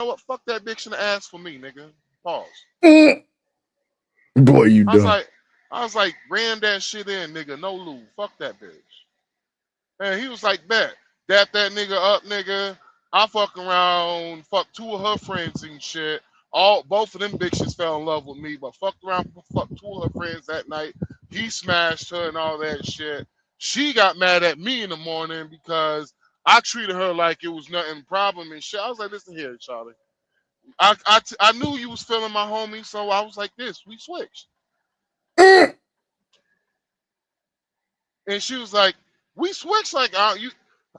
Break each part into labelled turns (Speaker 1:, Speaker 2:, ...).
Speaker 1: know what? Fuck that bitch in the ass for me, nigga. Pause.
Speaker 2: Boy, you
Speaker 1: I was
Speaker 2: dumb.
Speaker 1: like, ran that shit in, nigga. No lube. Fuck that bitch. And he was like, bet. Dap that nigga up, nigga. I fuck around, fuck two of her friends and shit. Both of them bitches fell in love with me, but fucked around, fuck two of her friends that night. He smashed her and all that shit. She got mad at me in the morning because I treated her like it was nothing problem and shit. I was like, listen here, Charlie. I knew you was feeling my homie, so I was like this. We switched. And she was like, we switched like you.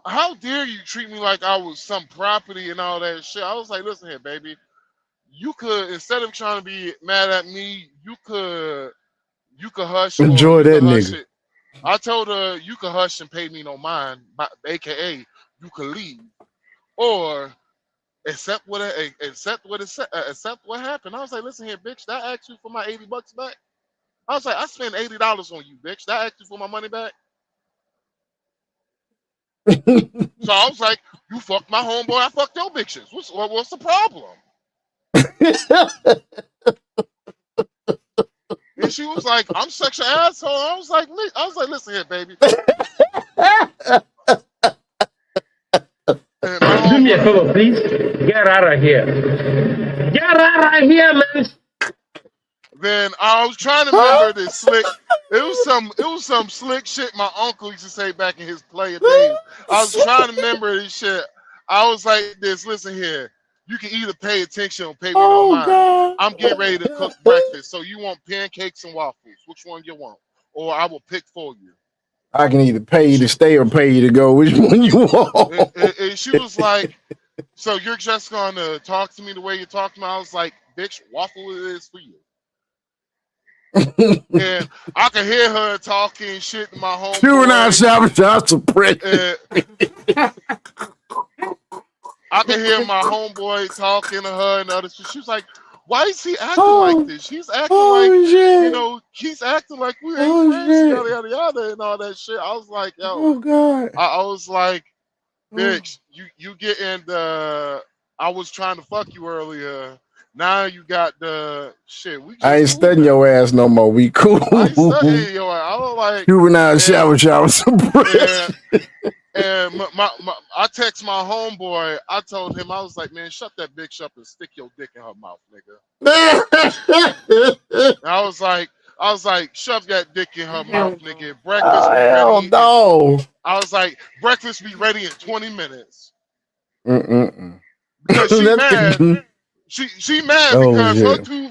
Speaker 1: How dare you treat me like I was some property and all that shit? I was like, listen here, baby. You could, instead of trying to be mad at me, you could hush, or
Speaker 2: Enjoy
Speaker 1: you
Speaker 2: that
Speaker 1: could hush
Speaker 2: nigga.
Speaker 1: it. I told her you could hush and pay me no mind, aka you could leave or accept what happened. I was like, listen here, bitch. Did I ask you for my $80 back? I was like, I spent $80 on you, bitch. Did I ask you for my money back? So I was like, you fucked my homeboy, I fucked your bitches. What's the problem? And she was like, I'm such an asshole. I was like, listen here, baby.
Speaker 3: Do me a favor, please. Get out of here. Get out of here, man.
Speaker 1: Then I was trying to remember this slick. It was some slick shit my uncle used to say back in his player days. I was trying to remember this shit. I was like this, listen here. You can either pay attention or pay me no mind.
Speaker 2: God.
Speaker 1: I'm getting ready to cook breakfast. So you want pancakes and waffles. Which one you want? Or I will pick for you.
Speaker 2: I can either pay you to stay or pay you to go. Which one you want?
Speaker 1: And she was like, so you're just going to talk to me the way you talk to me? I was like, bitch, waffle it is for you. And I could hear her talking shit to my homeboy.
Speaker 2: Juvenile sabotage suppression.
Speaker 1: I could hear my homeboy talking to her and other shit. She was like, why is he acting like this? He's acting like,
Speaker 2: shit.
Speaker 1: you know, he's acting like we ain't friends, yada, yada, yada, and all that shit. I was like, yo.
Speaker 2: Oh, God.
Speaker 1: I was like, bitch, you getting the, I was trying to fuck you earlier. Now you got the shit.
Speaker 2: I ain't studying your ass no more. We cool.
Speaker 1: I ain't studying your ass. I was like,
Speaker 2: Juvenile shower suppression.
Speaker 1: And I text my homeboy. I told him, I was like, man, shut that bitch up and stick your dick in her mouth, nigga. And I was like, shove that dick in her mouth, nigga. Breakfast be ready.
Speaker 2: No.
Speaker 1: I was like, breakfast be ready in 20 minutes.
Speaker 2: Because
Speaker 1: she mad. She mad because her two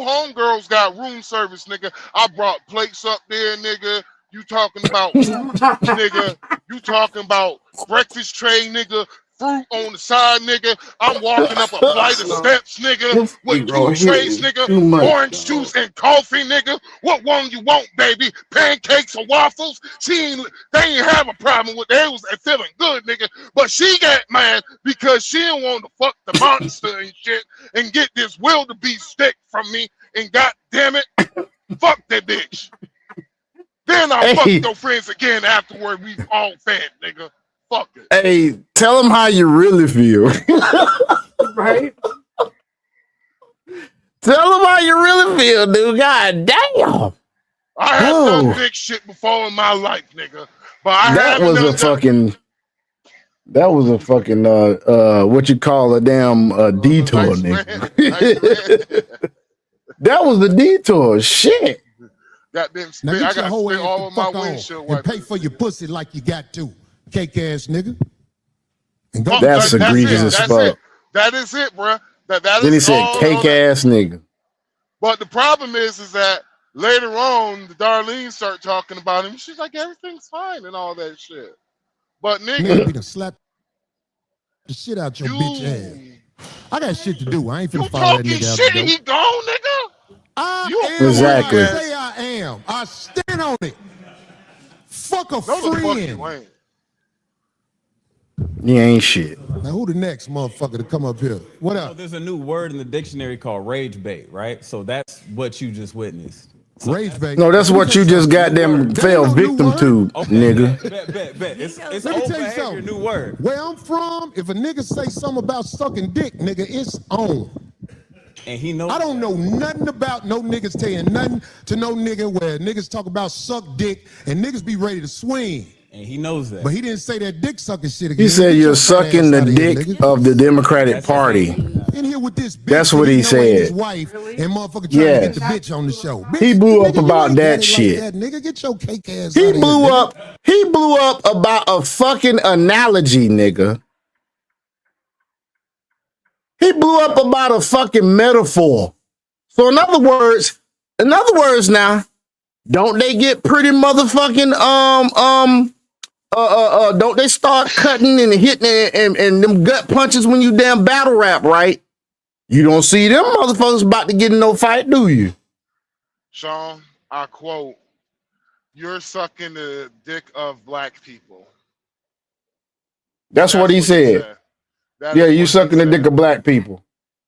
Speaker 1: homegirls got room service, nigga. I brought plates up there, nigga. You talking about nigga? You talking about breakfast tray, nigga? Fruit on the side, nigga. I'm walking up a flight of steps, nigga, with 2 trays, nigga. Orange juice and coffee, nigga. What one you want, baby? Pancakes or waffles? They ain't have a problem with it. They was feeling good, nigga. But she got mad because she didn't want to fuck the monster and shit and get this wildebeest stick from me. And goddamn it, fuck that bitch. Then I fuck your friends again afterward. We all fed, nigga. Fuck it.
Speaker 2: Hey, tell them how you really feel. Right? Tell them how you really feel, dude. God damn.
Speaker 1: I have done big shit before in my life, nigga. But that was a
Speaker 2: fucking what you call a damn detour, nigga. That was the detour. Shit.
Speaker 1: Goddamn,
Speaker 4: now get
Speaker 1: I
Speaker 4: your
Speaker 1: got
Speaker 4: whole
Speaker 1: spit
Speaker 4: ass
Speaker 1: all
Speaker 4: the
Speaker 1: over my
Speaker 4: fuck on
Speaker 1: windshield.
Speaker 4: and pay for your pussy like you got to, cake ass nigga. And
Speaker 2: go that's egregious as fuck.
Speaker 1: That is it, bro. That
Speaker 2: then
Speaker 1: is
Speaker 2: he said cake ass nigga.
Speaker 1: But the problem is that later on, the Darlene started talking about him. She's like, everything's fine and all that shit. But nigga,
Speaker 4: be to slap the shit out your bitch ass. I got shit to do. I ain't finna follow that nigga
Speaker 1: shit. He gone, nigga.
Speaker 4: I
Speaker 2: am exactly.
Speaker 4: What I say I am. I stand on it. Fuck a friend.
Speaker 2: You ain't shit.
Speaker 4: Now who the next motherfucker to come up here? What up?
Speaker 5: There's a new word in the dictionary called rage bait, right? So that's what you just witnessed.
Speaker 4: Rage bait.
Speaker 2: No, that's what you just goddamn fell victim to, nigga.
Speaker 5: Bet. It's
Speaker 4: Let me
Speaker 5: old
Speaker 4: tell you
Speaker 5: behavior,
Speaker 4: something.
Speaker 5: new word.
Speaker 4: Where I'm from, if a nigga say something about sucking dick, nigga, it's on.
Speaker 5: And he knows.
Speaker 4: I don't know nothing about no niggas saying nothing to no nigga where niggas talk about suck dick and niggas be ready to swing.
Speaker 5: And he knows that.
Speaker 4: But he didn't say that dick sucking shit again.
Speaker 2: He said you're sucking the dick of the Democratic Party.
Speaker 4: In here with this bitch.
Speaker 2: That's what he said.
Speaker 4: His wife and motherfucker trying to get the bitch on the show. Bitch,
Speaker 2: He blew up
Speaker 4: nigga,
Speaker 2: about
Speaker 4: ain't
Speaker 2: that
Speaker 4: got it
Speaker 2: shit.
Speaker 4: Like that, nigga, get your cake ass
Speaker 2: He
Speaker 4: out of
Speaker 2: blew
Speaker 4: here,
Speaker 2: up. He blew up about a fucking analogy, nigga. He blew up about a fucking metaphor. So in other words now, don't they get pretty motherfucking don't they start cutting and hitting and them gut punches when you damn battle rap, right? You don't see them motherfuckers about to get in no fight, do you?
Speaker 1: Sean, I quote, "You're sucking the dick of black people."
Speaker 2: That's what he said. Yeah, you sucking the dick of black people.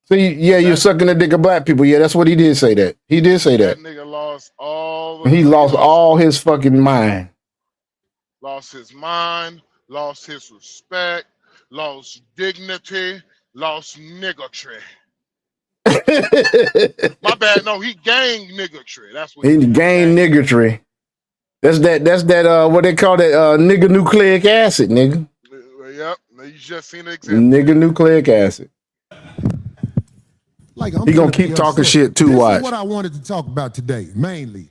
Speaker 2: See, yeah, you're sucking the dick of black people. Yeah, that's what he did say that. He did say that.
Speaker 1: That nigga lost all.
Speaker 2: He lost all his fucking mind.
Speaker 1: Lost his mind, lost his respect, lost dignity, lost niggatry. My bad. No, he gained niggatry. That's what
Speaker 2: he gained niggatry. That's that what they call that nigga nucleic acid, nigga.
Speaker 1: Yep. You just seen the example.
Speaker 2: Nigga nucleic acid.
Speaker 4: Like
Speaker 2: he gonna keep talking shit too.
Speaker 4: This
Speaker 2: watch.
Speaker 4: is what I wanted to talk about today, mainly.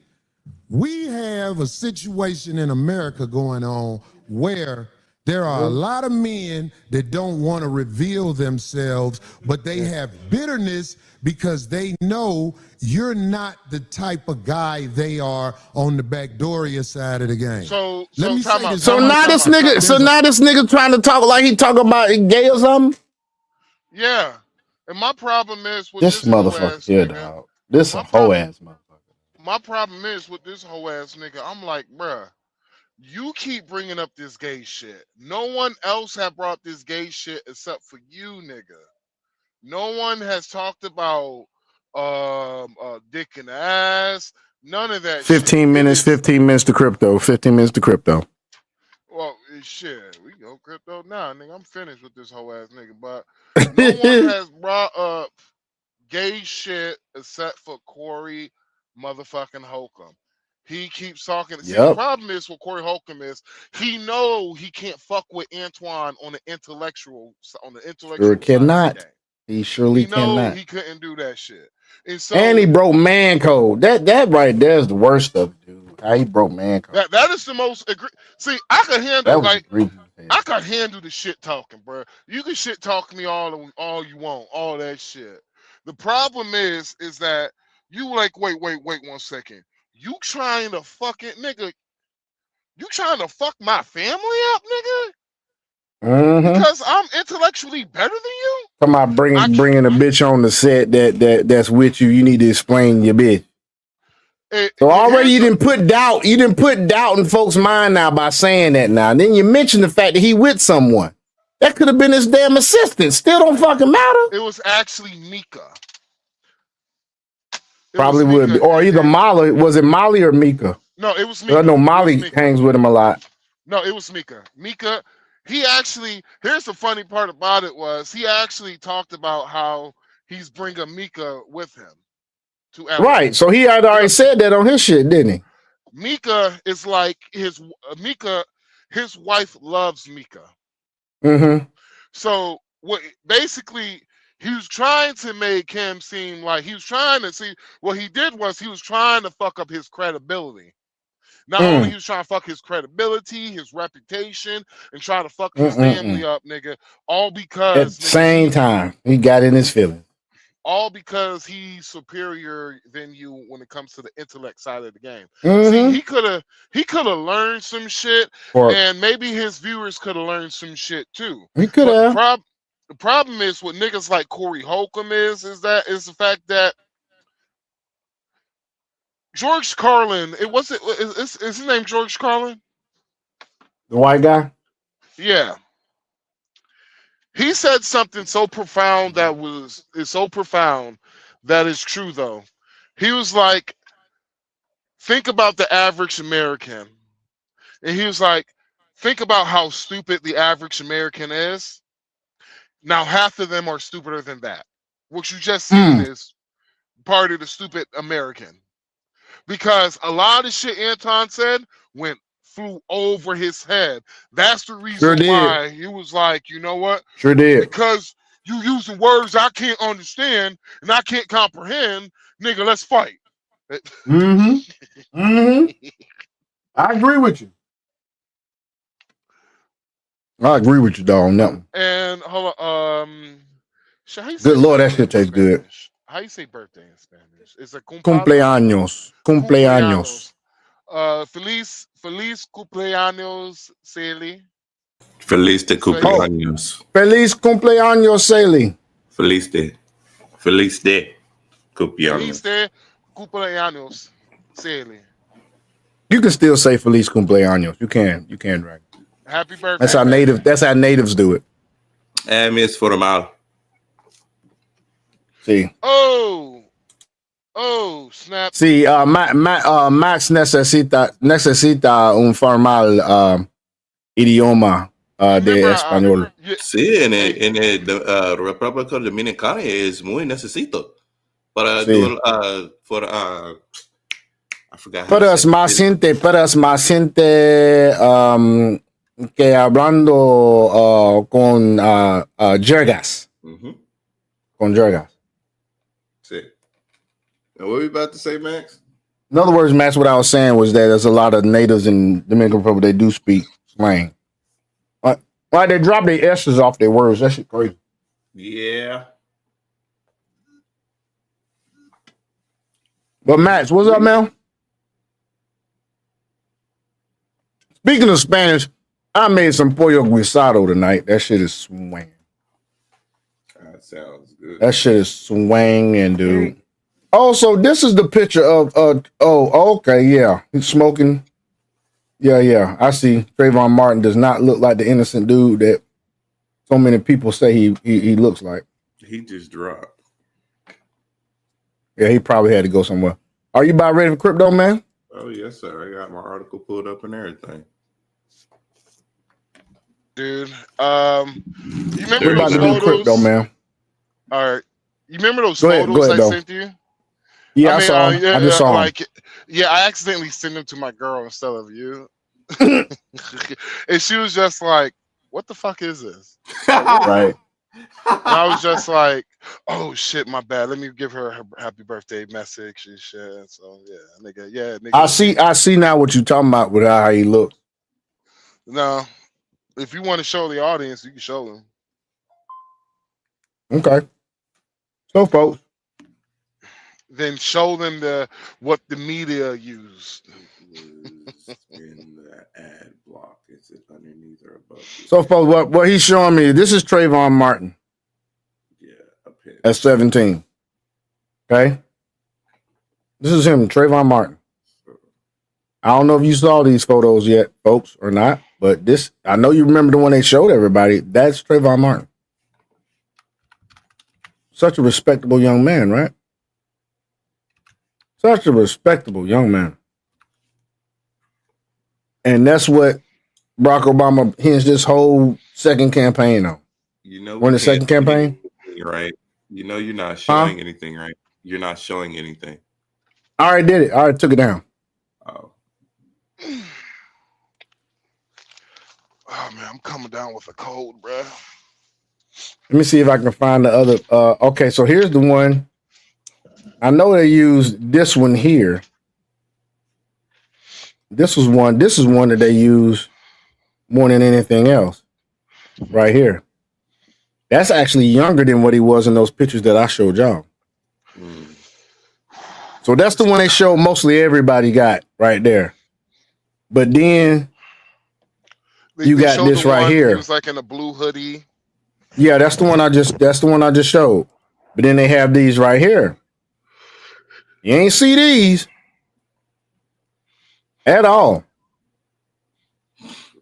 Speaker 4: We have a situation in America going on where there are a lot of men that don't want to reveal themselves, but they have bitterness because they know you're not the type of guy they are on the backdooria side of the game.
Speaker 1: So
Speaker 2: now this nigga trying to talk like he talking about gay or something.
Speaker 1: Yeah, and my problem is with
Speaker 2: this motherfucker here, dog. This a hoe ass motherfucker.
Speaker 1: My problem is with this hoe ass nigga. I'm like, bruh, you keep bringing up this gay shit. No one else have brought this gay shit except for you, nigga. No one has talked about dick in the ass. None of that.
Speaker 2: 15 minutes to crypto. 15 minutes to crypto.
Speaker 1: Well, shit, we go crypto now, nigga. I'm finished with this whole ass nigga, but no one has brought up gay shit except for Corey motherfucking Holcomb. He keeps talking. See, the problem is with Corey Holcomb is he know he can't fuck with Antoine on the intellectual
Speaker 2: Sure cannot. He surely cannot.
Speaker 1: He couldn't do that shit.
Speaker 2: And he broke man code. That right there is the worst of it, dude. How he broke man code.
Speaker 1: That is the most. See, I could handle I could handle the shit talking, bro. You can shit talk me all you want, all that shit. The problem is that you like wait 1 second. You trying to fucking nigga? You trying to fuck my family up, nigga? Because I'm intellectually better than you.
Speaker 2: Come on, bringing a bitch on the set that's with you. You need to explain your bitch. So already you didn't put doubt. You didn't put doubt in folks' mind now by saying that. Now then you mentioned the fact that he with someone that could have been his damn assistant. Still don't fucking matter.
Speaker 1: It was actually Mika.
Speaker 2: Probably would be, or either Molly. Was it Molly or Mika?
Speaker 1: No, it was Mika.
Speaker 2: No, Molly hangs with him a lot.
Speaker 1: No, it was Mika. Mika. He actually, here's the funny part about it was he actually talked about how he's bringing Mika with him to LA.
Speaker 2: Right, so he had already said that on his shit, didn't he?
Speaker 1: Mika is like his wife loves Mika. So what basically he was trying to make him seem like he was trying to see what he did was he was trying to fuck up his credibility. Not only he was trying to fuck his credibility, his reputation, and trying to fuck his family up, nigga. All because
Speaker 2: at the same time he got in his feelings.
Speaker 1: All because he's superior than you when it comes to the intellect side of the game. See, he could have learned some shit, and maybe his viewers could have learned some shit too.
Speaker 2: He could have.
Speaker 1: The problem is with niggas like Corey Holcomb is the fact that George Carlin, is his name George Carlin?
Speaker 2: The white guy?
Speaker 1: Yeah. He said something so profound that is true though. He was like, think about the average American. And he was like, think about how stupid the average American is. Now, half of them are stupider than that. What you just seen is part of the stupid American. Because a lot of shit Anton said flew over his head. That's the reason why he was like, you know what?
Speaker 2: Sure did.
Speaker 1: Because you using words I can't understand and I can't comprehend, nigga, let's fight.
Speaker 2: I agree with you. I agree with you, dog, on that one.
Speaker 1: And hold on,
Speaker 2: good Lord, that shit tastes good.
Speaker 1: How you say birthday in Spanish? Is it
Speaker 2: cumpleaños? Cumpleaños.
Speaker 1: Feliz cumpleaños, Sally.
Speaker 6: Feliz de cumpleaños.
Speaker 2: Feliz cumpleaños, Sally.
Speaker 6: Feliz de cumpleaños.
Speaker 1: Feliz de cumpleaños, Sally.
Speaker 2: You can still say Feliz cumpleaños. You can, right?
Speaker 1: Happy birthday.
Speaker 2: That's how natives do it.
Speaker 6: Es formal.
Speaker 2: Sí.
Speaker 1: Oh, snap.
Speaker 2: Sí, Max necesita un formal idioma de español.
Speaker 6: Sí, en el República Dominicana es muy necesito para I forgot.
Speaker 2: Pero es más gente que hablando con jergas. Con jergas.
Speaker 6: Sí. Now, what were you about to say, Max?
Speaker 2: In other words, Max, what I was saying was that there's a lot of natives in Dominican Republic that do speak slang. Like they drop their S's off their words. That shit crazy.
Speaker 6: Yeah.
Speaker 2: But Max, what's up, man? Speaking of Spanish, I made some pollo guisado tonight. That shit is swinging.
Speaker 6: That sounds good.
Speaker 2: That shit is swinging, dude. Also, this is the picture of okay, yeah. He's smoking. Yeah. I see. Trayvon Martin does not look like the innocent dude that so many people say he looks like.
Speaker 6: He just dropped.
Speaker 2: Yeah, he probably had to go somewhere. Are you about ready for crypto, man?
Speaker 6: Oh, yes, sir. I got my article pulled up and everything.
Speaker 1: Dude, you remember
Speaker 2: We're about
Speaker 1: those
Speaker 2: to do
Speaker 1: photos?
Speaker 2: crypto, man.
Speaker 1: All right. You remember those
Speaker 2: Go ahead,
Speaker 1: photos
Speaker 2: though.
Speaker 1: I sent you?
Speaker 2: Yeah, I saw them. I just saw them.
Speaker 1: Yeah, I accidentally sent them to my girl instead of you. And she was just like, what the fuck is this?
Speaker 2: Right.
Speaker 1: And I was just like, oh shit, my bad. Let me give her happy birthday message and shit. So nigga.
Speaker 2: I see now what you're talking about with how he looks.
Speaker 1: No. If you want to show the audience, you can show them.
Speaker 2: Okay. So, folks.
Speaker 1: Then show them what the media used.
Speaker 6: In the ad block, is it underneath or above?
Speaker 2: So, folks, what he's showing me, this is Trayvon Martin.
Speaker 6: Yeah, up here.
Speaker 2: At 17. Okay? This is him, Trayvon Martin. I don't know if you saw these photos yet, folks, or not, but this, I know you remember the one they showed everybody. That's Trayvon Martin. Such a respectable young man, right? Such a respectable young man. And that's what Barack Obama hinged this whole second campaign on.
Speaker 6: You know,
Speaker 2: when the second campaign,
Speaker 6: right? You know, you're not showing anything, right? You're not showing anything.
Speaker 2: I already did it. I already took it down.
Speaker 6: Oh.
Speaker 1: Oh man, I'm coming down with a cold, bro.
Speaker 2: Let me see if I can find the other. Okay, so here's the one. I know they used this one here. This is one that they use more than anything else. Right here. That's actually younger than what he was in those pictures that I showed y'all. So that's the one they showed mostly everybody got right there. But then you got this right here.
Speaker 1: He was like in a blue hoodie.
Speaker 2: Yeah, that's the one I just showed. But then they have these right here. You ain't see these at all.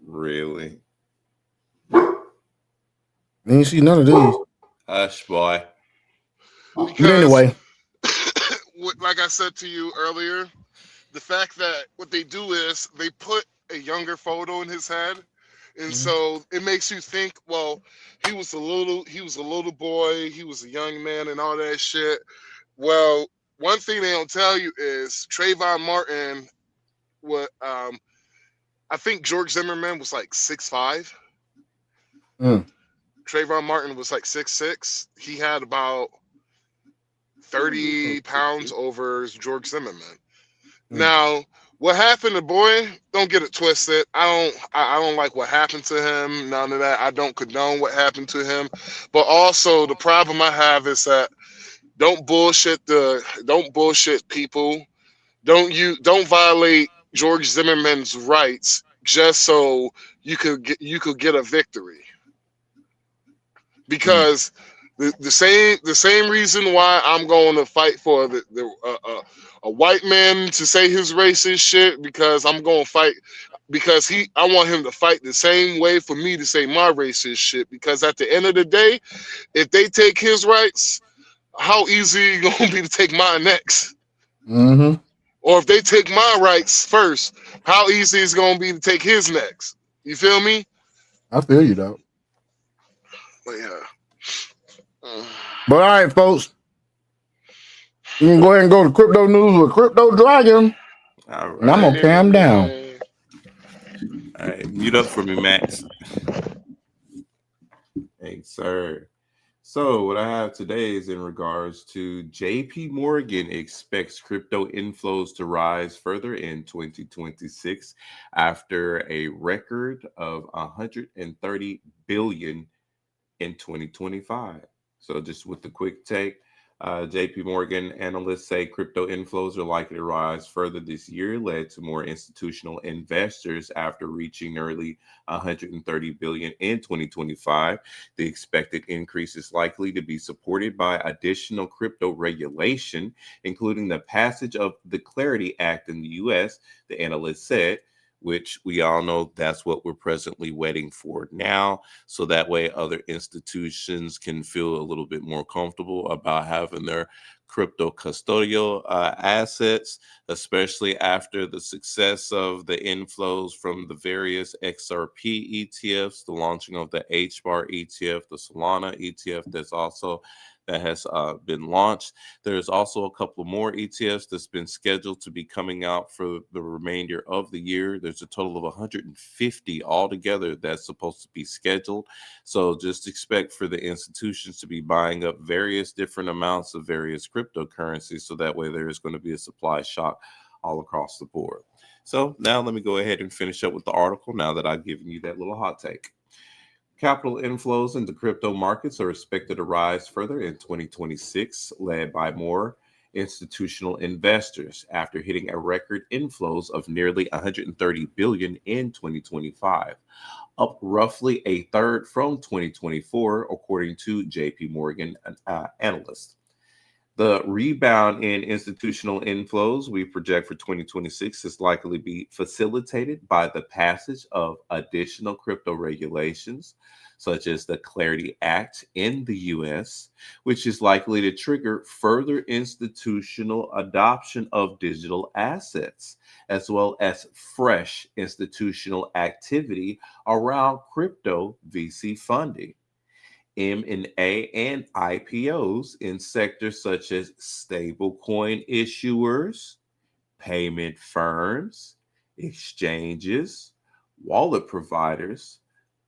Speaker 6: Really?
Speaker 2: You ain't see none of these.
Speaker 6: Hush, boy.
Speaker 2: But anyway.
Speaker 1: Like I said to you earlier, the fact that what they do is they put a younger photo in his head, and so it makes you think, well, he was a little boy, he was a young man, and all that shit. Well, one thing they don't tell you is Trayvon Martin. What I think George Zimmerman was like 6'5". Trayvon Martin was like 6'6". He had about 30 pounds over George Zimmerman. Now, what happened to boy? Don't get it twisted. I don't like what happened to him. None of that. I don't condone what happened to him. But also, the problem I have is that don't bullshit people. Don't violate George Zimmerman's rights just so you could get a victory. Because the same reason why I'm going to fight for a white man to say his racist shit, because I'm going to fight because I want him to fight the same way for me to say my racist shit, because at the end of the day, if they take his rights, how easy is it going to be to take mine next? Or if they take my rights first, how easy is it going to be to take his next? You feel me?
Speaker 2: I feel you, though.
Speaker 1: But yeah.
Speaker 2: But all right, folks. You can go ahead and go to crypto news with Crypto Dragon.
Speaker 6: All right.
Speaker 2: And I'm going to calm down.
Speaker 6: All right. Mute up for me, Max. Thanks, sir. So what I have today is in regards to JP Morgan expects crypto inflows to rise further in 2026 after a record of 130 billion in 2025. So just with the quick take, JP Morgan analysts say crypto inflows are likely to rise further this year, led to more institutional investors after reaching nearly 130 billion in 2025. The expected increase is likely to be supported by additional crypto regulation, including the passage of the Clarity Act in the U.S., the analyst said, which we all know that's what we're presently waiting for now. So that way other institutions can feel a little bit more comfortable about having their crypto custodial assets, especially after the success of the inflows from the various XRP ETFs, the launching of the HBAR ETF, the Solana ETF that has been launched. There's also a couple more ETFs that's been scheduled to be coming out for the remainder of the year. There's a total of 150 altogether that's supposed to be scheduled. So just expect for the institutions to be buying up various different amounts of various cryptocurrencies. So that way there is going to be a supply shock all across the board. So now let me go ahead and finish up with the article now that I've given you that little hot take. Capital inflows into crypto markets are expected to rise further in 2026, led by more institutional investors after hitting a record inflows of nearly 130 billion in 2025, up roughly a third from 2024, according to JP Morgan analyst. The rebound in institutional inflows we project for 2026 is likely to be facilitated by the passage of additional crypto regulations, such as the Clarity Act in the U.S., which is likely to trigger further institutional adoption of digital assets, as well as fresh institutional activity around crypto VC funding. M&A and IPOs in sectors such as stablecoin issuers, payment firms, exchanges, wallet providers,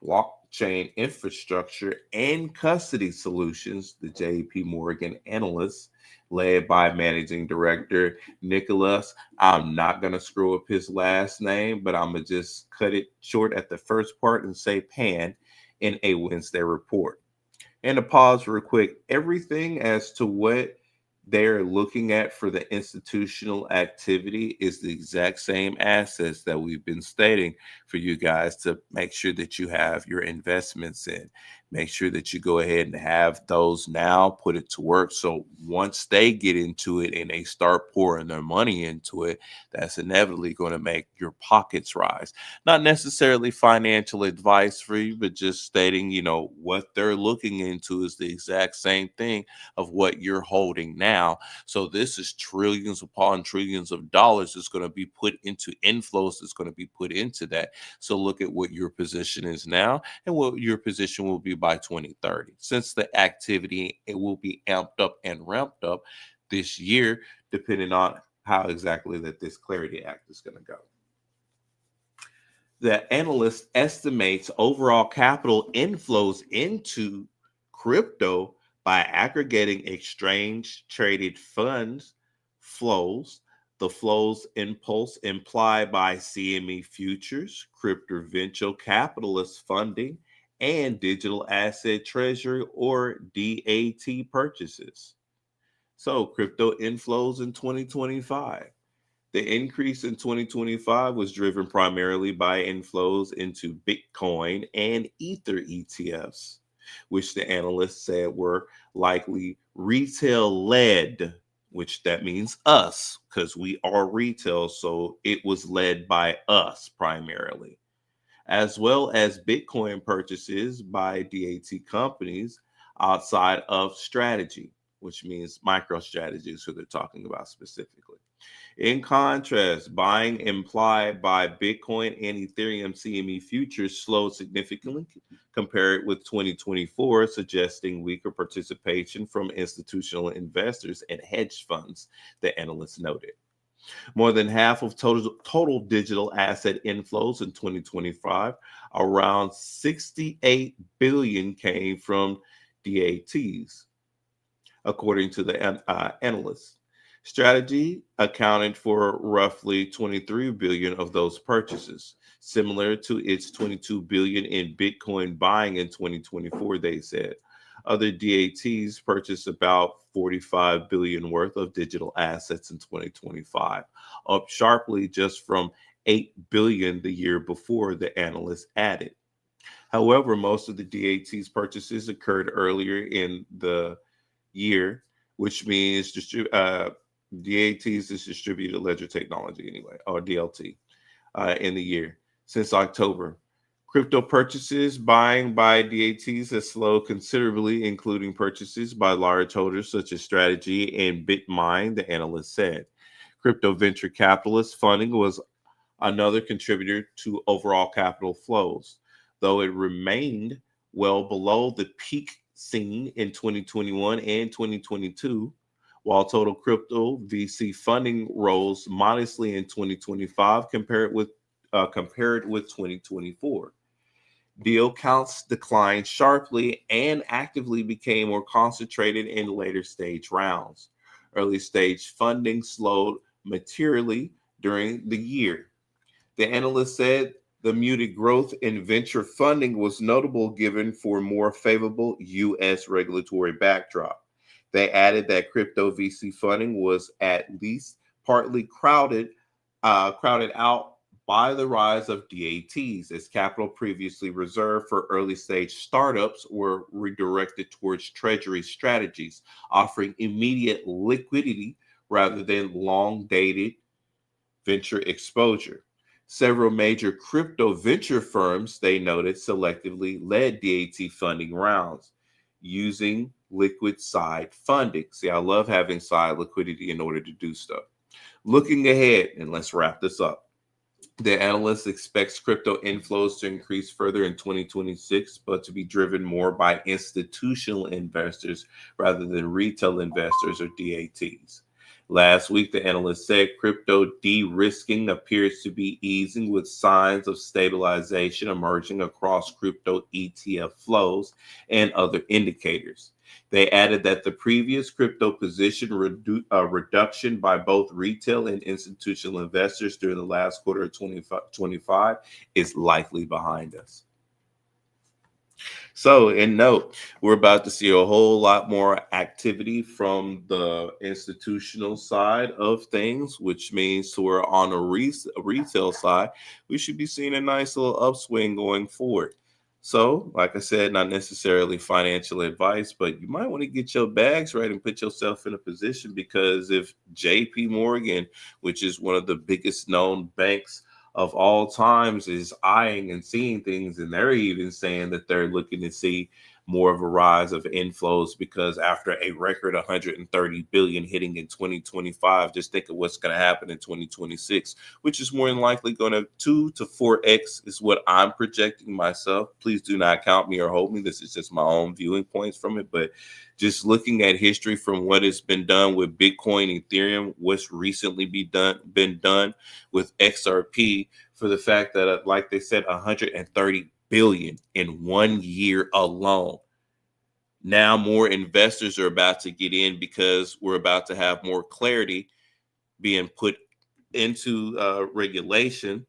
Speaker 6: blockchain infrastructure, and custody solutions, the JP Morgan analysts, led by Managing Director Nicholas. I'm not going to screw up his last name, but I'm going to just cut it short at the first part and say Pan in a Wednesday report. And to pause real quick, everything as to what they're looking at for the institutional activity is the exact same assets that we've been stating for you guys to make sure that you have your investments in. Make sure that you go ahead and have those now, put it to work. So once they get into it and they start pouring their money into it, that's inevitably going to make your pockets rise. Not necessarily financial advice for you, but just stating, what they're looking into is the exact same thing of what you're holding now. So this is trillions upon trillions of dollars that's going to be put into inflows, that's going to be put into that. So look at what your position is now and what your position will be by 2030. Since the activity, it will be amped up and ramped up this year, depending on how exactly that this Clarity Act is going to go. The analyst estimates overall capital inflows into crypto by aggregating exchange traded funds flows, the flows impulse implied by CME futures, crypto venture capitalist funding, and digital asset treasury or DAT purchases. So, crypto inflows in 2025. The increase in 2025 was driven primarily by inflows into Bitcoin and Ether ETFs, which the analysts said were likely retail led, which that means us, because we are retail. So it was led by us primarily, as well as Bitcoin purchases by DAT companies outside of strategy, which means MicroStrategy is who they're talking about specifically. In contrast, buying implied by Bitcoin and Ethereum CME futures slowed significantly compared with 2024, suggesting weaker participation from institutional investors and hedge funds, the analysts noted. More than half of total digital asset inflows in 2025, around 68 billion, came from DATs, according to the analysts. Strategy accounted for roughly 23 billion of those purchases, similar to its 22 billion in Bitcoin buying in 2024, they said. Other DATs purchased about 45 billion worth of digital assets in 2025, up sharply just from 8 billion the year before, the analysts added. However, most of the DATs purchases occurred earlier in the year, which means DATs is distributed ledger technology anyway, or DLT, in the year. Since October, crypto purchases buying by DATs has slowed considerably, including purchases by large holders such as Strategy and BitMine, the analyst said. Crypto venture capitalist funding was another contributor to overall capital flows, though it remained well below the peak seen in 2021 and 2022. While total crypto VC funding rose modestly in 2025 compared with 2024. Deal counts declined sharply and actively became more concentrated in later stage rounds. Early stage funding slowed materially during the year. The analyst said the muted growth in venture funding was notable given for more favorable U.S. regulatory backdrop. They added that crypto VC funding was at least partly crowded out by the rise of DATs, as capital previously reserved for early stage startups were redirected towards treasury strategies, offering immediate liquidity rather than long dated venture exposure. Several major crypto venture firms, they noted, selectively led DAT funding rounds using liquid side funding. See, I love having side liquidity in order to do stuff. Looking ahead, and let's wrap this up. The analyst expects crypto inflows to increase further in 2026, but to be driven more by institutional investors rather than retail investors or DATs. Last week, the analyst said crypto de-risking appears to be easing with signs of stabilization emerging across crypto ETF flows and other indicators. They added that the previous crypto position reduction by both retail and institutional investors during the last quarter of 2025 is likely behind us. So, in note, we're about to see a whole lot more activity from the institutional side of things, which means we're on a retail side. We should be seeing a nice little upswing going forward. So, like I said, not necessarily financial advice, but you might want to get your bags right and put yourself in a position, because if JP Morgan, which is one of the biggest known banks of all times, is eyeing and seeing things, and they're even saying that they're looking to see more of a rise of inflows, because after a record 130 billion hitting in 2025, just think of what's going to happen in 2026, which is more than likely going to 2 to 4x is what I'm projecting myself. Please do not count me or hold me. This is just my own viewing points from it. But just looking at history from what has been done with Bitcoin, Ethereum, what's recently been done with XRP, for the fact that, like they said, 130 billion in 1 year alone. Now more investors are about to get in, because we're about to have more clarity being put into regulation.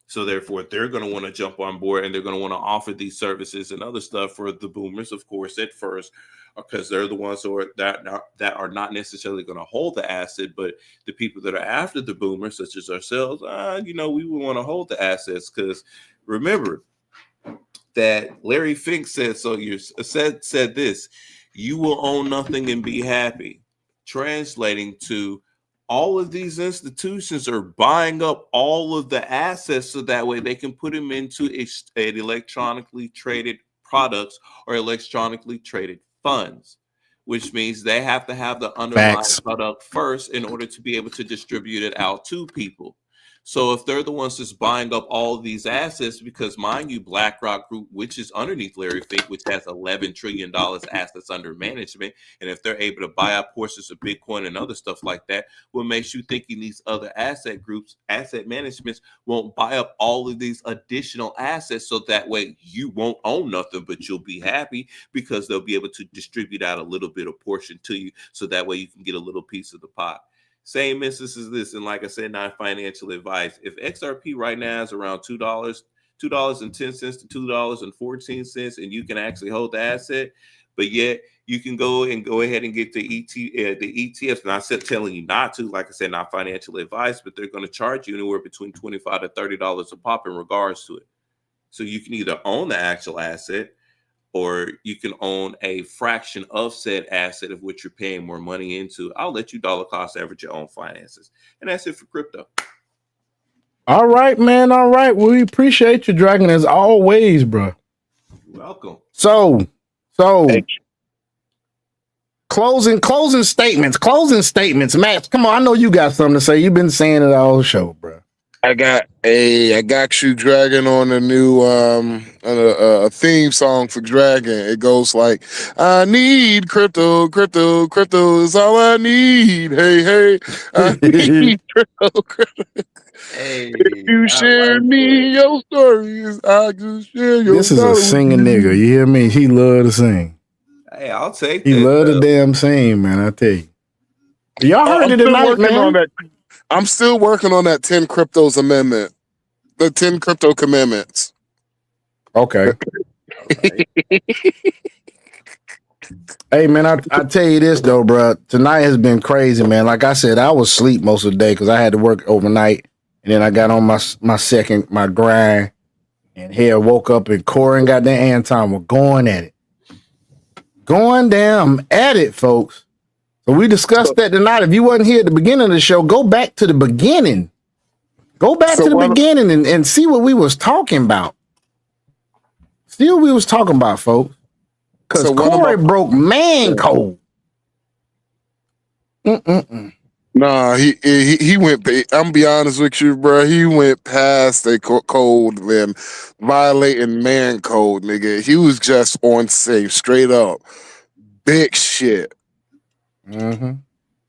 Speaker 6: So therefore, they're going to want to jump on board, and they're going to want to offer these services and other stuff for the boomers, of course, at first, because they're the ones who are that are not necessarily going to hold the asset, but the people that are after the boomers, such as ourselves, we would want to hold the assets, because remember that Larry Fink said, said this: you will own nothing and be happy. Translating to, all of these institutions are buying up all of the assets, so that way they can put them into an electronically traded products or electronically traded funds, which means they have to have the underlying product first in order to be able to distribute it out to people. So if they're the ones that's buying up all of these assets, because mind you, BlackRock Group, which is underneath Larry Fink, which has $11 trillion assets under management, and if they're able to buy up portions of Bitcoin and other stuff like that, what makes you thinking these other asset groups, asset managements, won't buy up all of these additional assets, so that way you won't own nothing, but you'll be happy, because they'll be able to distribute out a little bit of portion to you, so that way you can get a little piece of the pie. Same instance as this, and like I said, not financial advice. If XRP right now is around $2.10 to $2.14, and you can actually hold the asset, but yet you can go ahead and get the ETFs. And I said telling you not to, like I said, not financial advice, but they're going to charge you anywhere between $25 to $30 a pop in regards to it. So you can either own the actual asset, or you can own a fraction of said asset of which you're paying more money into. I'll let you dollar cost average your own finances. And that's it for crypto.
Speaker 2: All right, man. All right. Well, we appreciate you, Dragon, as always, bro.
Speaker 6: You're welcome.
Speaker 2: So closing statements. Max, come on. I know you got something to say. You've been saying it all show, bro.
Speaker 7: I got you, Dragon, on a new a theme song for Dragon. It goes like, I need crypto is all I need. Hey, I need crypto.
Speaker 6: Hey,
Speaker 7: if you share me your stories, I can share your
Speaker 2: This is a singing nigga. You hear me? He love to sing.
Speaker 6: Hey, I'll take
Speaker 2: He love to damn sing, man. I tell you. Y'all heard it tonight, man.
Speaker 7: I'm still working on that 10 cryptos amendment. The 10 crypto commandments.
Speaker 2: Okay. Hey, man, I tell you this, though, bro. Tonight has been crazy, man. Like I said, I was asleep most of the day because I had to work overnight. And then I got on my grind. And hell, woke up and Corey and goddamn Anton were going at it. Going down at it, folks. So we discussed that tonight. If you wasn't here at the beginning of the show, go back to the beginning. Go back to the beginning and see what we was talking about. See what we was talking about, folks. Because Corey broke man code.
Speaker 7: Nah, he went. I'm gonna be honest with you, bro. He went past the code and violating man code, nigga. He was just on safe, straight up, big shit.
Speaker 2: Mm-hmm.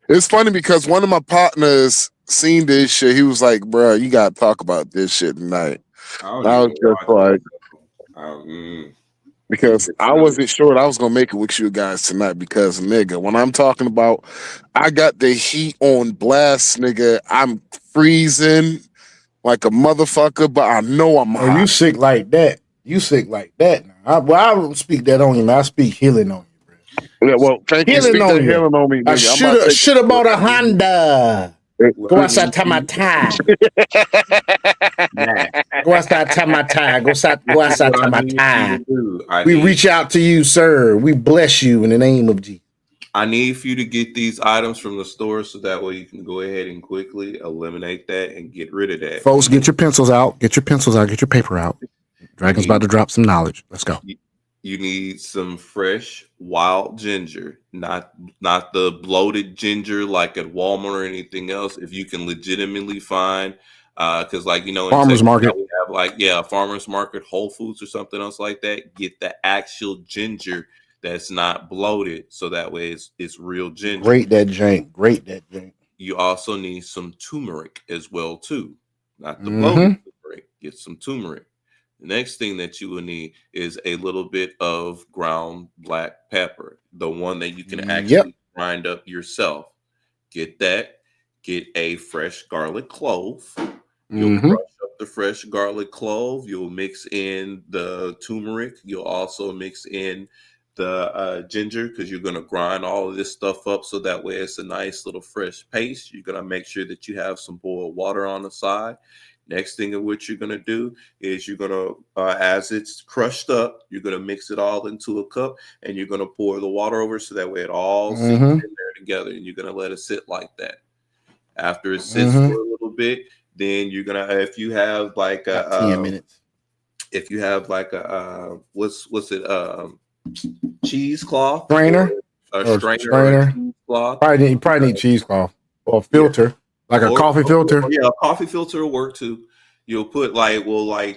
Speaker 7: It's funny because one of my partners seen this shit. He was like, "Bro, you gotta talk about this shit tonight." I was just like, because I wasn't sure that I was gonna make it with you guys tonight. Because nigga, when I'm talking about, I got the heat on blast, nigga. I'm freezing like a motherfucker, but I know I'm hot.
Speaker 2: You sick like that? You sick like that? Now. I don't speak that on you, man. I speak healing on you.
Speaker 7: Yeah, well, thank you. Speak that healing on me, nigga.
Speaker 2: I should have bought a Honda. Go outside, tie my tie. Go outside, tie my tie. Go outside, tie my tie. We reach out to you, sir. We bless you in the name of Jesus.
Speaker 6: I need for you to get these items from the store so that way you can go ahead and quickly eliminate that and get rid of that.
Speaker 2: Folks, get your pencils out. Get your pencils out. Get your paper out. Dragon's about to drop some knowledge. Let's go.
Speaker 6: You need some fresh wild ginger, not the bloated ginger like at Walmart or anything else. If you can legitimately find, because like in
Speaker 2: farmers market,
Speaker 6: we have farmers market, Whole Foods or something else like that. Get the actual ginger that's not bloated, so that way it's real ginger.
Speaker 2: Great that jank.
Speaker 6: You also need some turmeric as well too, not the bloated turmeric. Get some turmeric. The next thing that you will need is a little bit of ground black pepper, the one that you can actually grind up yourself. Get that. Get a fresh garlic clove. You'll crush up the fresh garlic clove. You'll mix in the turmeric. You'll also mix in the ginger, because you're going to grind all of this stuff up so that way it's a nice little fresh paste. You're going to make sure that you have some boiled water on the side. Next thing of what you're going to do is you're going to, as it's crushed up, you're going to mix it all into a cup and you're going to pour the water over so that way it all sits in there together, and you're going to let it sit like that. After it sits for a little bit, then you're going to, if you have like
Speaker 2: 10 minutes.
Speaker 6: If you have like a, cheesecloth?
Speaker 2: Strainer?
Speaker 6: Strainer. Cheesecloth.
Speaker 2: Probably need cheesecloth or filter. Like a coffee filter?
Speaker 6: Yeah, a coffee filter will work too. You'll put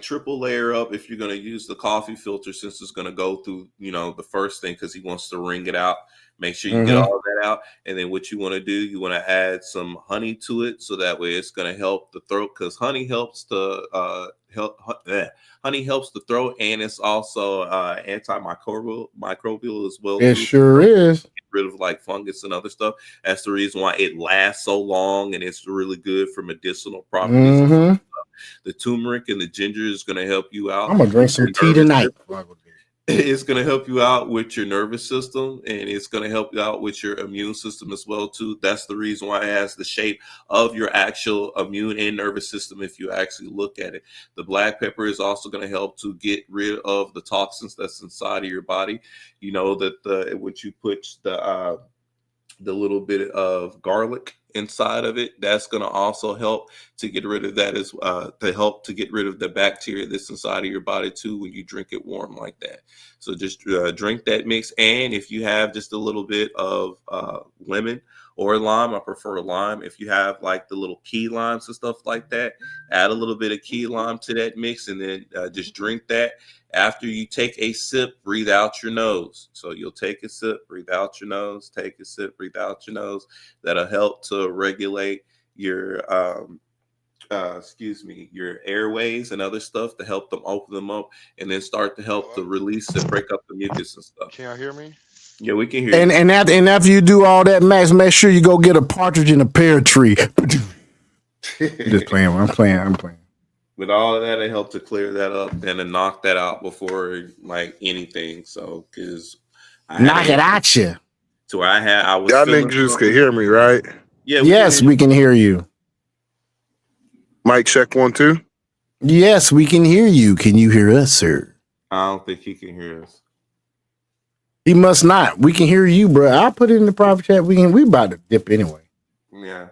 Speaker 6: triple layer up if you're going to use the coffee filter, since it's going to go through, the first thing, because he wants to wring it out. Make sure you get all of that out. And then what you want to do, you want to add some honey to it, so that way it's going to help the throat, because honey helps the honey helps the throat, and it's also antimicrobial as well.
Speaker 2: It sure is.
Speaker 6: Rid of like fungus and other stuff. That's the reason why it lasts so long, and it's really good for medicinal properties. The turmeric and the ginger is going to help you out.
Speaker 2: I'm gonna drink some tea tonight.
Speaker 6: It's going to help you out with your nervous system, and it's going to help you out with your immune system as well too. That's the reason why it has the shape of your actual immune and nervous system if you actually look at it. The black pepper is also going to help to get rid of the toxins that's inside of your body. You know that what you put the little bit of garlic inside of it, that's going to also help to get rid of that, as to help to get rid of the bacteria that's inside of your body too when you drink it warm like that. So just drink that mix, and if you have just a little bit of lemon or lime, I prefer lime. If you have like the little key limes and stuff like that, add a little bit of key lime to that mix, and then just drink that. After you take a sip, breathe out your nose. So you'll take a sip, breathe out your nose, take a sip, breathe out your nose. That'll help to regulate your your airways and other stuff, to help them open them up, and then start to help to release and break up the mucus and stuff.
Speaker 1: Can y'all hear me?
Speaker 6: Yeah, we can hear you.
Speaker 2: And after you do all that, Max, make sure you go get a partridge in a pear tree. Just playing. I'm playing.
Speaker 6: With all of that, it helped to clear that up and to knock that out before like anything. So, because
Speaker 2: knock it at you.
Speaker 6: To where I was.
Speaker 7: Y'all niggas can hear me, right?
Speaker 6: Yeah.
Speaker 2: We can hear you.
Speaker 7: Mic check 1 2.
Speaker 2: Yes, we can hear you. Can you hear us, sir?
Speaker 6: I don't think he can hear us.
Speaker 2: He must not. We can hear you, bro. I'll put it in the private chat. We about to dip anyway.
Speaker 6: Yeah.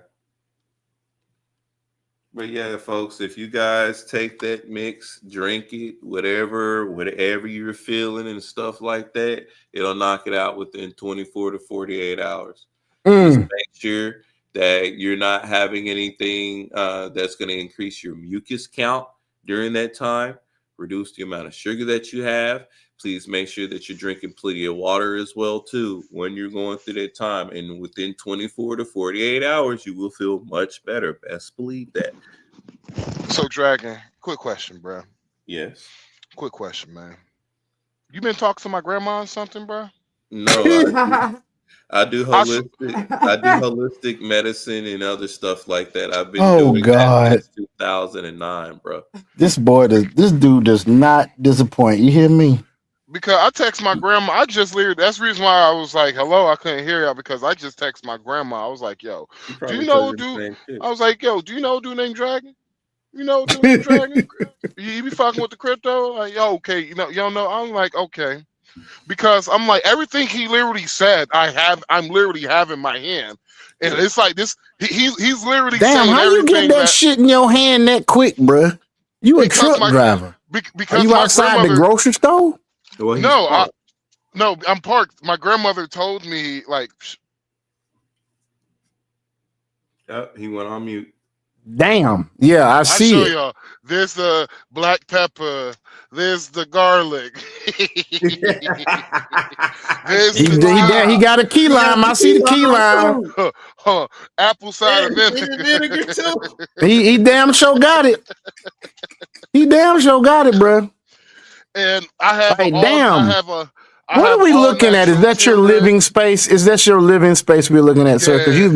Speaker 6: But yeah, folks, if you guys take that mix, drink it, whatever you're feeling and stuff like that, it'll knock it out within 24 to 48 hours. Just make sure that you're not having anything that's going to increase your mucus count during that time. Reduce the amount of sugar that you have. Please make sure that you're drinking plenty of water as well too when you're going through that time. And within 24 to 48 hours, you will feel much better. Best believe that.
Speaker 1: So, Dragon, quick question, bro.
Speaker 6: Yes.
Speaker 1: Quick question, man. You been talking to my grandma or something, bro?
Speaker 6: No, I do holistic medicine and other stuff like that. I've been doing that since 2009, bro.
Speaker 2: This dude does not disappoint. You hear me?
Speaker 1: Because I text my grandma. I just literally, that's the reason why I was like, hello, I couldn't hear y'all because I just text my grandma. I was like, yo,
Speaker 6: He
Speaker 1: do you
Speaker 6: probably
Speaker 1: know
Speaker 6: told
Speaker 1: a
Speaker 6: you the
Speaker 1: dude?
Speaker 6: same shit.
Speaker 1: I was like, yo, do you know a dude named Dragon? You know a dude named Dragon? You be fucking with the crypto? Like, yo, okay, you don't know. I'm like, okay. Because I'm like, everything he literally said, I'm literally have in my hand. And it's like this, he's literally
Speaker 2: Damn,
Speaker 1: saying
Speaker 2: how you get
Speaker 1: everything
Speaker 2: that
Speaker 1: that
Speaker 2: shit in your hand that quick, bruh? You a
Speaker 1: because
Speaker 2: truck driver? Are
Speaker 1: because
Speaker 2: you
Speaker 1: my
Speaker 2: outside the
Speaker 1: grandmother
Speaker 2: grocery store?
Speaker 6: Well, he's
Speaker 1: no,
Speaker 6: parked.
Speaker 1: no, I'm parked. My grandmother told me like
Speaker 6: Yep, he went on mute.
Speaker 2: Damn. Yeah, I
Speaker 1: I
Speaker 2: see
Speaker 1: show
Speaker 2: it.
Speaker 1: y'all. There's the black pepper. There's the garlic. There's
Speaker 2: He
Speaker 1: the
Speaker 2: he got a key
Speaker 6: He got
Speaker 2: lime. I
Speaker 6: the
Speaker 2: see
Speaker 6: key
Speaker 2: the key
Speaker 6: lime
Speaker 2: lime.
Speaker 6: too.
Speaker 1: apple cider
Speaker 6: And
Speaker 1: vinegar.
Speaker 6: vinegar too.
Speaker 2: He damn sure got it. He damn sure got it, bruh.
Speaker 1: And I have
Speaker 2: Like,
Speaker 1: I
Speaker 2: damn.
Speaker 1: have
Speaker 2: What are we
Speaker 1: all
Speaker 2: looking at? Is
Speaker 1: natural
Speaker 2: that your
Speaker 1: turmeric.
Speaker 2: living space? Is that your living space we're looking at, sir? Because
Speaker 1: Yeah, it's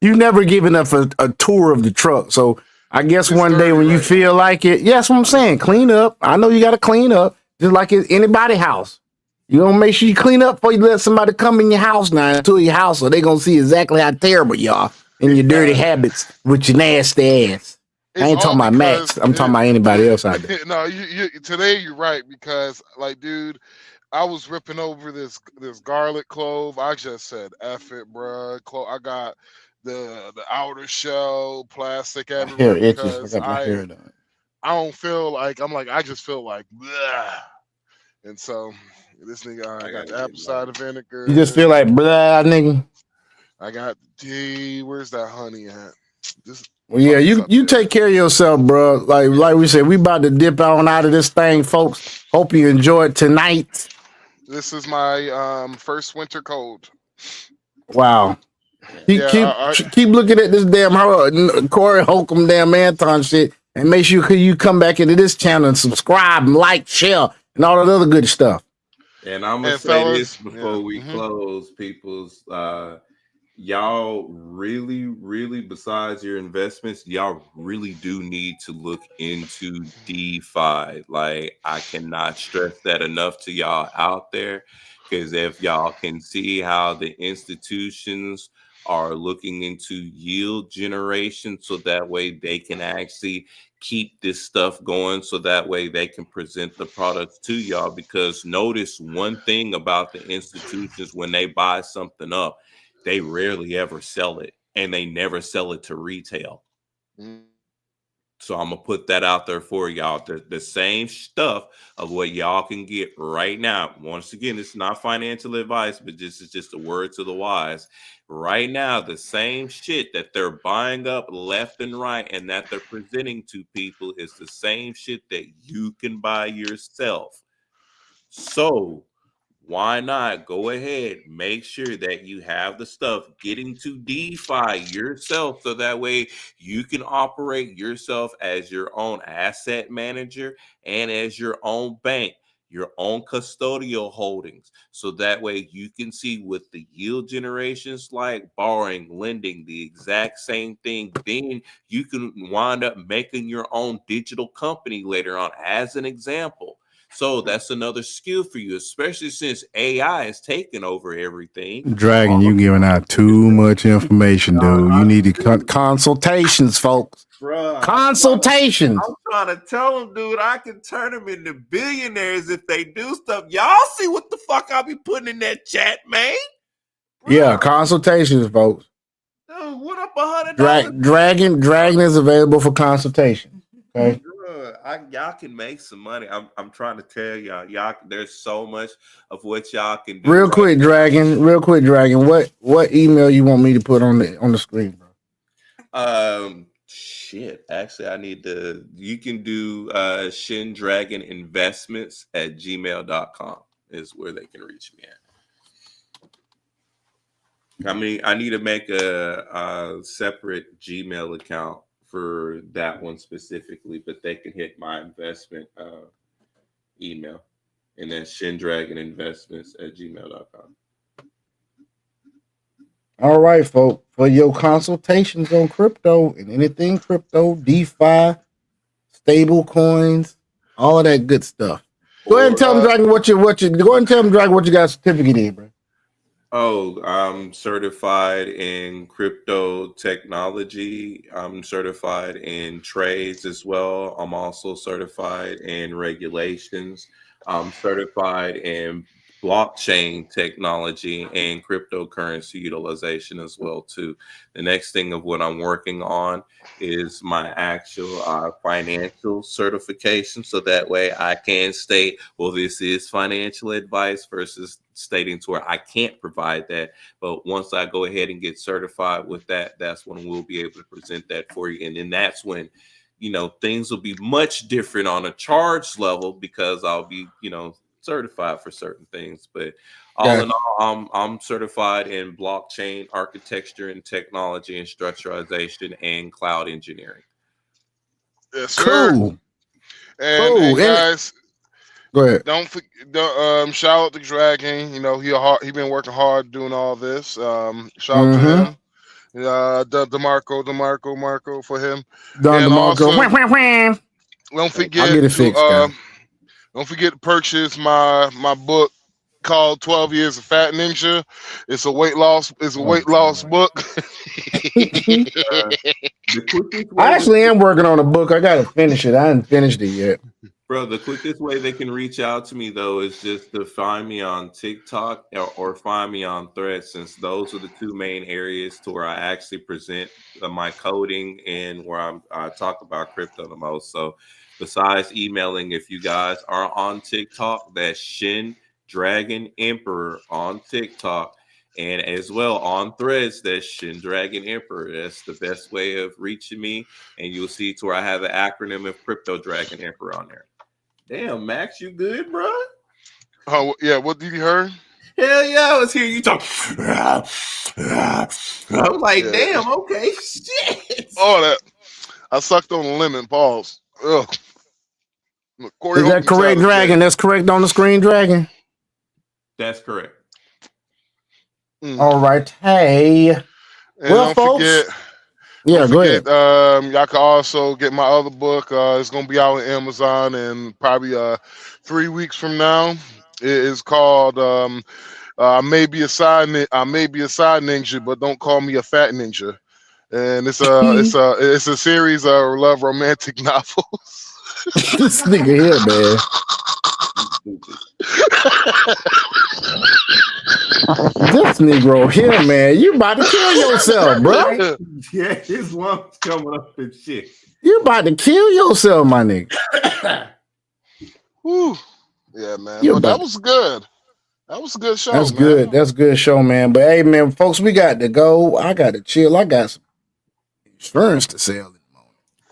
Speaker 2: you've never given us a tour of the truck. So I guess
Speaker 1: it's
Speaker 2: one day
Speaker 1: dirty
Speaker 2: when you
Speaker 1: right now.
Speaker 2: feel like it, yes, what I'm saying, clean up. I know you got to clean up, just like it's anybody's house. You gonna make sure you clean up before you let somebody come in your house now into your house, so they gonna see exactly how terrible you are and your dirty habits with your nasty ass. I
Speaker 1: It's
Speaker 2: ain't
Speaker 1: all
Speaker 2: talking about Max.
Speaker 1: because
Speaker 2: I'm talking about anybody else out there.
Speaker 1: no, today you're right because like, dude, I was ripping over this garlic clove. I just said, "F it, bruh." I got the outer shell plastic
Speaker 2: My hair
Speaker 1: everywhere
Speaker 2: itches. I
Speaker 1: because
Speaker 2: got my hair done.
Speaker 1: I don't feel like I just feel like, bleh. And so this nigga, I
Speaker 6: I
Speaker 1: got
Speaker 6: gotta
Speaker 1: the
Speaker 6: get
Speaker 1: apple
Speaker 6: mine.
Speaker 1: cider
Speaker 2: You just feel
Speaker 1: vinegar.
Speaker 2: like blah, nigga.
Speaker 1: I got the tea. Where's that honey at? This
Speaker 2: Well, yeah,
Speaker 1: honey's up
Speaker 2: you
Speaker 1: there.
Speaker 2: take care of yourself, bro. Like we said, we about to dip on out of this thing, folks. Hope you enjoyed tonight.
Speaker 1: This is my first winter cold.
Speaker 2: Wow. Keep
Speaker 1: Yeah,
Speaker 2: keep keep looking at this damn Corey Holcomb damn Anton shit, and make sure you come back into this channel and subscribe and like, share, and all that other good stuff.
Speaker 6: And I'm gonna
Speaker 1: and
Speaker 6: say this
Speaker 1: fellas,
Speaker 6: before
Speaker 1: yeah,
Speaker 6: we close, people's. Y'all really, besides your investments, y'all really do need to look into DeFi. Like, I cannot stress that enough to y'all out there, because if y'all can see how the institutions are looking into yield generation, so that way they can actually keep this stuff going, so that way they can present the products to y'all. Because notice one thing about the institutions: when they buy something up, they rarely ever sell it, and they never sell it to retail. So I'm gonna put that out there for y'all. The same stuff of what y'all can get right now. Once again, this is not financial advice, but this is just a word to the wise. Right now, the same shit that they're buying up left and right and that they're presenting to people is the same shit that you can buy yourself. So why not go ahead, make sure that you have the stuff, get into DeFi yourself, so that way you can operate yourself as your own asset manager and as your own bank, your own custodial holdings. So that way you can see what the yield generations like, borrowing, lending, the exact same thing. Then you can wind up making your own digital company later on, as an example. So that's another skill for you, especially since AI is taking over everything.
Speaker 2: Dragon, you giving out too much information, dude. You need consultations, folks.
Speaker 6: Bruh,
Speaker 2: Consultations.
Speaker 6: I'm trying to tell them, dude, I can turn them into billionaires if they do stuff. Y'all see what the fuck I be putting in that chat, man? Bruh.
Speaker 2: Yeah, consultations, folks.
Speaker 6: Dude, what up $100?
Speaker 2: Dragon is available for consultation. Okay.
Speaker 6: Y'all can make some money. I'm trying to tell y'all there's so much of what y'all can do.
Speaker 2: Real quick, Dragon. What email you want me to put on the screen,
Speaker 6: bro? Shit. Actually, I need to. You can do shindragoninvestments@gmail.com is where they can reach me at. I mean, I need to make a separate Gmail account for that one specifically, but they can hit my investment email, and then shindragoninvestments@gmail.com.
Speaker 2: All right, folks. For your consultations on crypto and anything crypto, DeFi, stable coins, all of that good stuff. Go ahead and tell them, Dragon, what you go ahead and tell them, Dragon, what you got a certificate in, bro.
Speaker 6: Oh, I'm certified in crypto technology. I'm certified in trades as well. I'm also certified in regulations. I'm certified in blockchain technology and cryptocurrency utilization as well too. The next thing of what I'm working on is my actual financial certification, so that way I can state, well, this is financial advice versus stating to where I can't provide that. But once I go ahead and get certified with that, that's when we'll be able to present that for you. And then that's when, things will be much different on a charge level, because I'll be, certified for certain things. But all in all, I'm certified in blockchain architecture and technology and structuralization and cloud engineering.
Speaker 1: Yes, sir.
Speaker 2: Cool.
Speaker 1: And guys,
Speaker 2: go ahead.
Speaker 1: Don't shout out to Dragon. He been working hard doing all this. Shout out to him. DeMarco for him. And also, don't forget
Speaker 2: I'll get it fixed, guys.
Speaker 1: Don't forget to purchase my book called 12 Years of Fat Ninja. It's a weight loss book.
Speaker 2: I actually am working on a book. I gotta finish it. I haven't finished it yet.
Speaker 6: Bro, the quickest way they can reach out to me, though, is just to find me on TikTok or find me on Threads, since those are the two main areas to where I actually present my coding and where I talk about crypto the most. So besides emailing, if you guys are on TikTok, that's Shin Dragon Emperor on TikTok. And as well on Threads, that's Shin Dragon Emperor. That's the best way of reaching me. And you'll see to where I have the acronym of Crypto Dragon Emperor on there. Damn, Max, you good, bro?
Speaker 1: Oh, yeah. What did you heard?
Speaker 6: Hell yeah, I was hearing you talk. I was like, damn, okay, shit.
Speaker 1: Oh, that. I sucked on a lemon. Pause. Ugh.
Speaker 2: Is that correct, Dragon? That's correct on the screen, Dragon?
Speaker 6: That's correct.
Speaker 2: All right. Hey.
Speaker 1: And well, folks.
Speaker 2: Go ahead.
Speaker 1: Y'all can also get my other book. It's gonna be out on Amazon in probably 3 weeks from now. It is called I may be a side ninja, but don't call me a fat ninja. And it's a series of love romantic novels.
Speaker 2: This nigga here, man. This Negro here, man. You about to kill yourself, bro.
Speaker 6: Yeah, his lungs coming up and shit.
Speaker 2: You about to kill yourself, my nigga.
Speaker 1: Whew. Yeah, man. But that was good. That was a good show.
Speaker 2: That's good. That's a good show, man. But hey, man, folks, we got to go. I got to chill. I got some insurance to sell.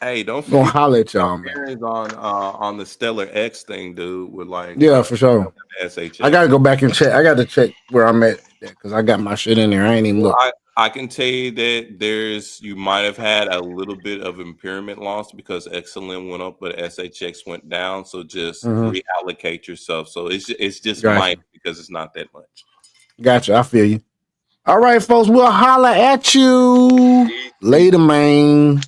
Speaker 6: Hey, don't forget.
Speaker 2: Gonna holler at y'all, man.
Speaker 6: On the Stellar X thing, dude. With
Speaker 2: for sure. SHX. I gotta go back and check. I got to check where I'm at because I got my shit in there. I ain't even look.
Speaker 6: I can tell you that you might have had a little bit of impairment loss because XLM went up, but SHX went down. So just reallocate yourself. So it's just minor because it's not that much.
Speaker 2: Gotcha. I feel you. All right, folks. We'll holler at you later, man.